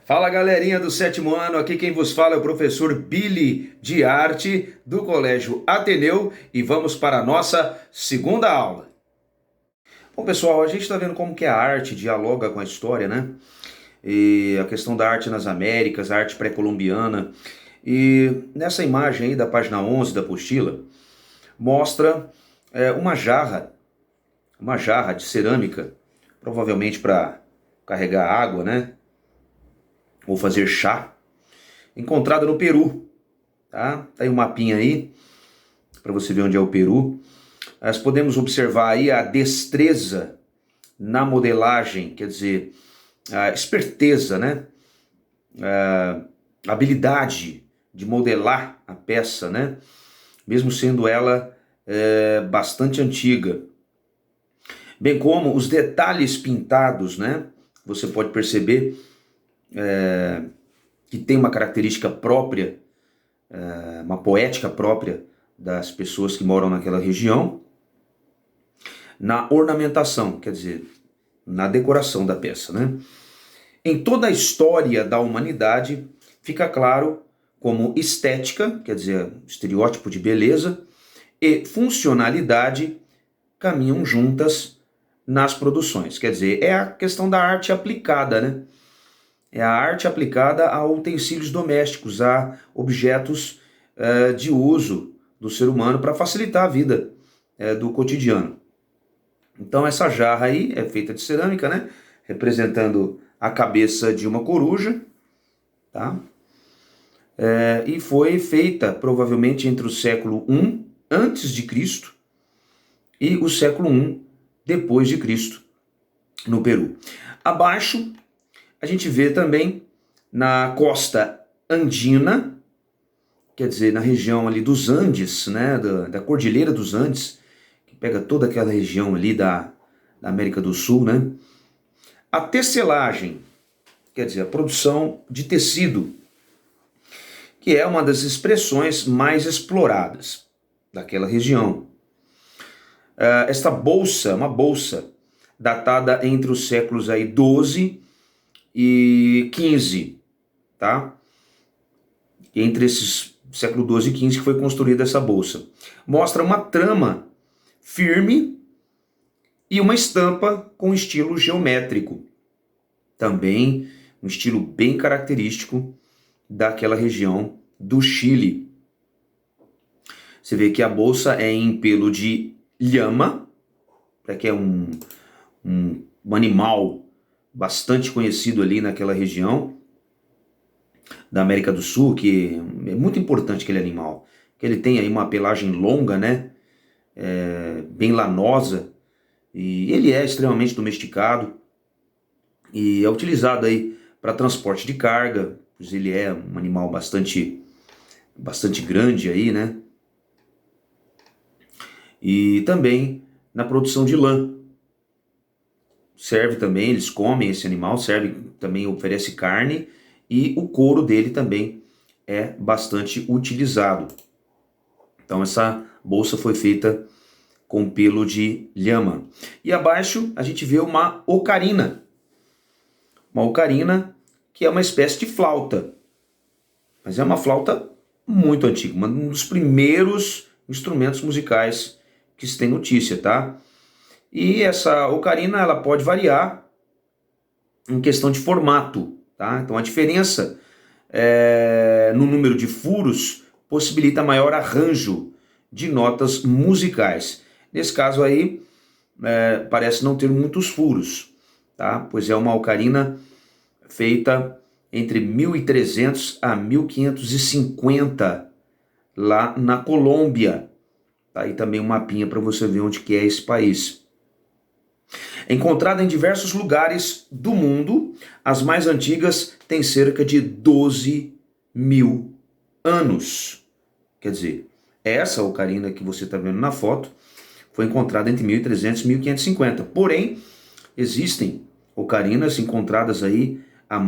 Fala galerinha do sétimo ano, aqui quem vos fala é o professor Billy de Arte do Colégio Ateneu e vamos para a nossa segunda aula. Bom pessoal, a gente está vendo como que a arte dialoga com a história, né? E a questão da arte nas Américas, a arte pré-colombiana. E nessa imagem aí da página 11 da apostila, mostra uma jarra de cerâmica, provavelmente para carregar água, né? Ou fazer chá, encontrada no Peru. Tá aí um mapinha aí, para você ver onde é o Peru. Nós podemos observar aí a destreza na modelagem, quer dizer, a esperteza, né? A habilidade de modelar a peça, né? Mesmo sendo ela bastante antiga. Bem como os detalhes pintados, né? Você pode perceber que tem uma característica própria, uma poética própria das pessoas que moram naquela região, na ornamentação, quer dizer, na decoração da peça, né? Em toda a história da humanidade, fica claro como estética, quer dizer, estereótipo de beleza, e funcionalidade caminham juntas nas produções. Quer dizer, é a questão da arte aplicada, né? É a arte aplicada a utensílios domésticos, a objetos de uso do ser humano para facilitar a vida do cotidiano. Então essa jarra aí é feita de cerâmica, né? Representando a cabeça de uma coruja, tá? E foi feita provavelmente entre o século I antes de Cristo e o século I depois de Cristo no Peru. Abaixo a gente vê também na costa andina, quer dizer, na região ali dos Andes, né, da Cordilheira dos Andes, que pega toda aquela região ali da América do Sul, né? A tecelagem, quer dizer, a produção de tecido, que é uma das expressões mais exploradas daquela região. Esta bolsa, uma bolsa datada entre os séculos aí 12 e 15, tá? Entre esses século 12 e 15 que foi construída essa bolsa. Mostra uma trama firme e uma estampa com estilo geométrico. Também um estilo bem característico daquela região do Chile. Você vê que a bolsa é em pelo de lhama, que é um animal bastante conhecido ali naquela região da América do Sul, que é muito importante aquele animal, que ele tem aí uma pelagem longa, né, bem lanosa, e ele é extremamente domesticado e é utilizado aí para transporte de carga, pois ele é um animal bastante grande aí, né, e também na produção de lã. Serve também, eles comem esse animal, serve também, oferece carne, e o couro dele também é bastante utilizado. Então essa bolsa foi feita com pelo de lhama. E abaixo a gente vê uma ocarina. Uma ocarina que é uma espécie de flauta. Mas é uma flauta muito antiga, um dos primeiros instrumentos musicais que se tem notícia, tá? E essa ocarina ela pode variar em questão de formato, tá? Então a diferença no número de furos possibilita maior arranjo de notas musicais. Nesse caso aí parece não ter muitos furos, tá? Pois é uma ocarina feita entre 1300 a 1550 lá na Colômbia. Tá aí também um mapinha para você ver onde que é esse país. Encontrada em diversos lugares do mundo, as mais antigas têm cerca de 12.000 anos. Quer dizer, essa ocarina que você está vendo na foto foi encontrada entre 1300 e 1550. Porém, existem ocarinas encontradas aí há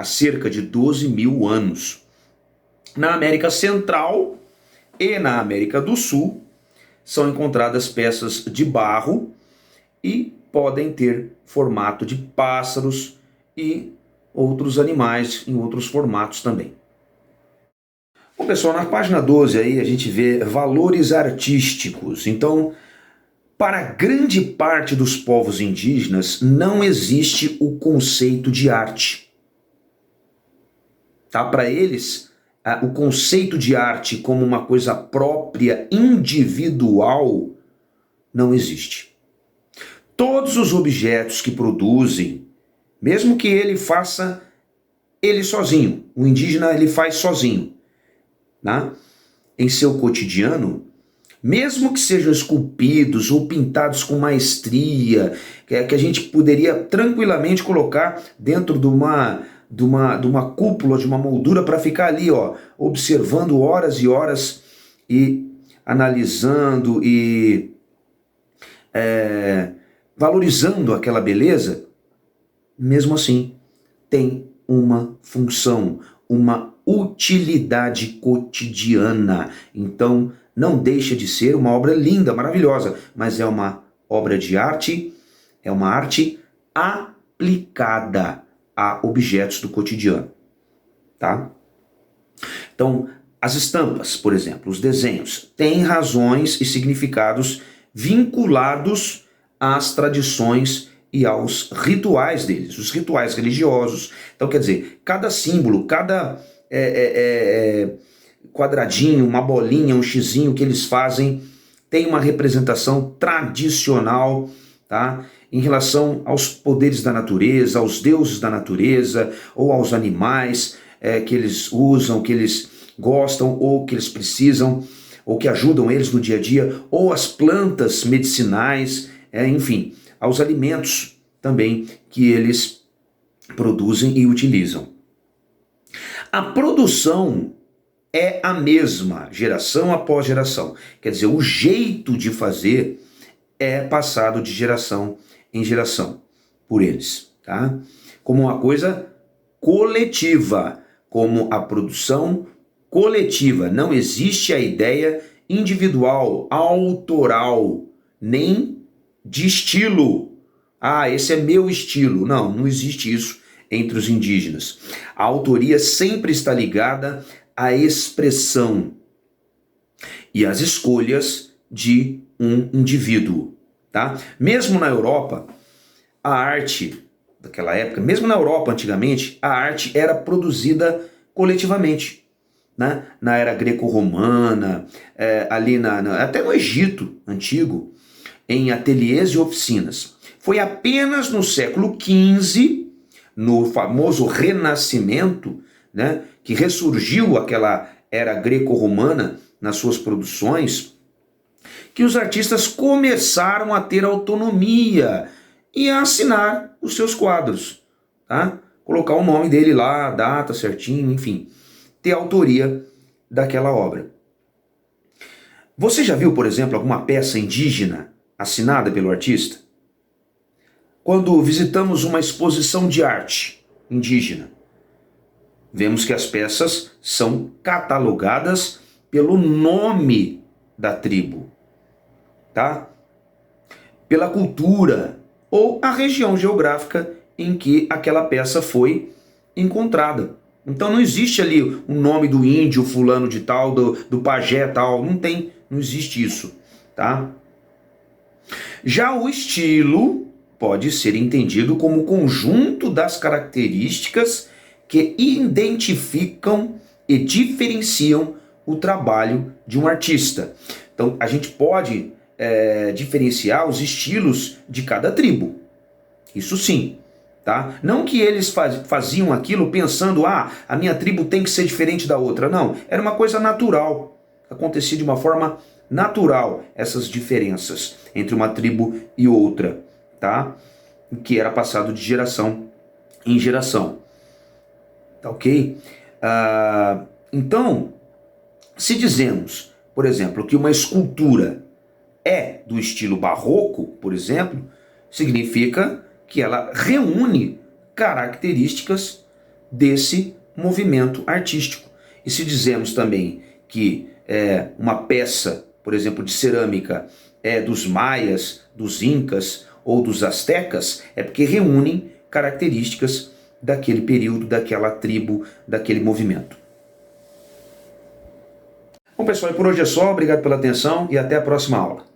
cerca de 12.000 anos. Na América Central e na América do Sul são encontradas peças de barro e podem ter formato de pássaros e outros animais em outros formatos também. Bom, pessoal, na página 12 aí a gente vê valores artísticos. Então, para grande parte dos povos indígenas não existe o conceito de arte. Tá? Para eles, o conceito de arte como uma coisa própria, individual, não existe. Todos os objetos que produzem, mesmo que ele faça ele sozinho, o indígena ele faz sozinho, né? Em seu cotidiano, mesmo que sejam esculpidos ou pintados com maestria, que a gente poderia tranquilamente colocar dentro de uma cúpula, de uma moldura para ficar ali, ó, observando horas e horas e analisando e valorizando aquela beleza, mesmo assim tem uma função, uma utilidade cotidiana. Então não deixa de ser uma obra linda, maravilhosa, mas é uma obra de arte, é uma arte aplicada a objetos do cotidiano, tá? Então, as estampas, por exemplo, os desenhos, têm razões e significados vinculados às tradições e aos rituais deles, os rituais religiosos. Então, quer dizer, cada símbolo, cada quadradinho, uma bolinha, um xizinho que eles fazem tem uma representação tradicional, tá? Em relação aos poderes da natureza, aos deuses da natureza, ou aos animais que eles usam, que eles gostam, ou que eles precisam, ou que ajudam eles no dia a dia, ou as plantas medicinais, enfim, aos alimentos também que eles produzem e utilizam. A produção é a mesma, geração após geração. Quer dizer, o jeito de fazer é passado de geração em geração por eles, tá? Como uma coisa coletiva, como a produção coletiva. Não existe a ideia individual, autoral, nem de estilo. Ah, esse é meu estilo. Não, não existe isso entre os indígenas. A autoria sempre está ligada à expressão e às escolhas de um indivíduo, tá? Mesmo na Europa, a arte daquela época, mesmo na Europa antigamente, a arte era produzida coletivamente, né? Na era greco-romana, ali até no Egito antigo, em ateliês e oficinas. Foi apenas no século XV, no famoso Renascimento, né, que ressurgiu aquela era greco-romana nas suas produções, que os artistas começaram a ter autonomia e a assinar os seus quadros, tá? Colocar o nome dele lá, a data certinho, enfim, ter autoria daquela obra. Você já viu, por exemplo, alguma peça indígena assinada pelo artista? Quando visitamos uma exposição de arte indígena, vemos que as peças são catalogadas pelo nome da tribo, tá? Pela cultura ou a região geográfica em que aquela peça foi encontrada. Então não existe ali o nome do índio fulano de tal, do pajé tal, não existe isso, tá? Já o estilo pode ser entendido como o conjunto das características que identificam e diferenciam o trabalho de um artista. Então a gente pode diferenciar os estilos de cada tribo, isso sim, tá? Não que eles faziam aquilo pensando, a minha tribo tem que ser diferente da outra, não, era uma coisa natural, acontecia de uma forma natural essas diferenças entre uma tribo e outra, tá? Que era passado de geração em geração, tá ok? Então, se dizemos, por exemplo, que uma escultura é do estilo barroco, por exemplo, significa que ela reúne características desse movimento artístico. E se dizemos também que uma peça, por exemplo, de cerâmica é dos maias, dos incas ou dos astecas, é porque reúnem características daquele período, daquela tribo, daquele movimento. Bom, pessoal, e por hoje é só. Obrigado pela atenção e até a próxima aula.